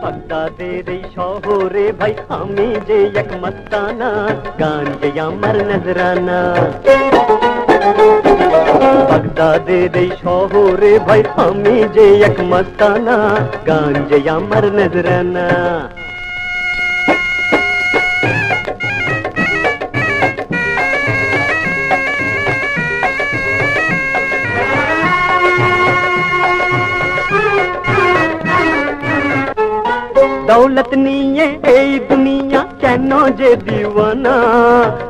বাগদাদের এই শহরে ভাই আমি যে এক মস্তানা, গান যে আমার নজরানা। বাগদাদের এই শহরে ভাই আমি যে এক মস্তানা, গান যে আমার নজরানা। দৌলত নিয়ে এই দুনিয়া কেন যে দিওয়ানা,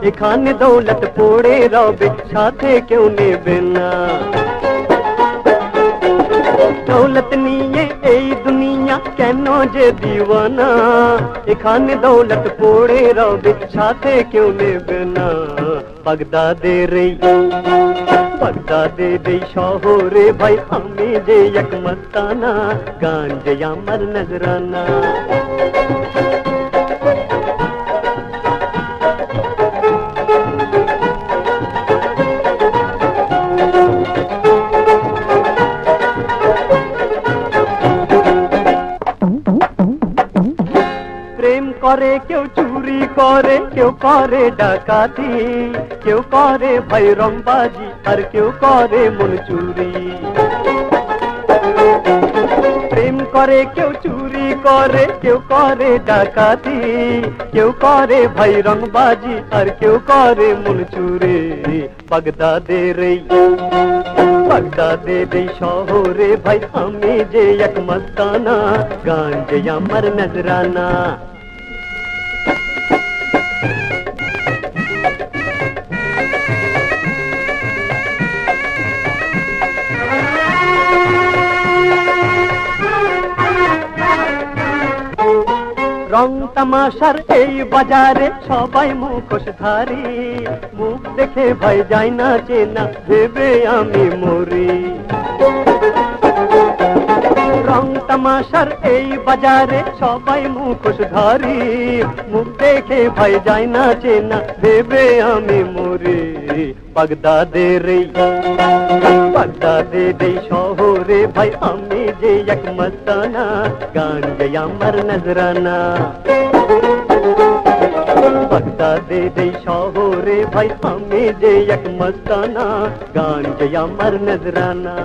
এখানে দৌলত পড়ে রবে সাথে কেউ নেবে না। দৌলত নিয়ে এই দুনিয়া কেন যে দিওয়ানা, এখানে দৌলত পড়ে রবে সাথে কেউ নেবে না। বাগদাদের এই শহরে ভাই আমি যে এক মস্তানা, গান যে আমার নজরানা। প্রেম করে কেউ চুরি করে, কেউ করে ডাকাতি, কেউ করে ভাই রংবাজি আর কেউ করে মন চুরি। প্রেম করে কেউ চুরি করে, কেউ করে ডাকাতি, কেউ করে ভাই রংবাজি আর কেউ করে মন চুরি। বাগদাদের এই শহরে ভাই আমি যে এক মস্তানা, গান যে আমার নজরানা। রং তামাশার এই বাজারে সবাই মুখোশধারী, মুখ দেখে ভাই যায় না চেনা, ভেবে আমি মরি। রং তামাশার এই বাজারে সবাই মুখোশধারী, মুখ দেখে ভাই যায় না চেনা, ভেবে আমি মরি। বাগদাদের এই শহরে ভাই আমি যে এক মস্তানা, গান যে আমার নজরানা। বাগদাদের এই শহরে ভাই আমি যে এক মস্তানা, গান যে আমার নজরানা।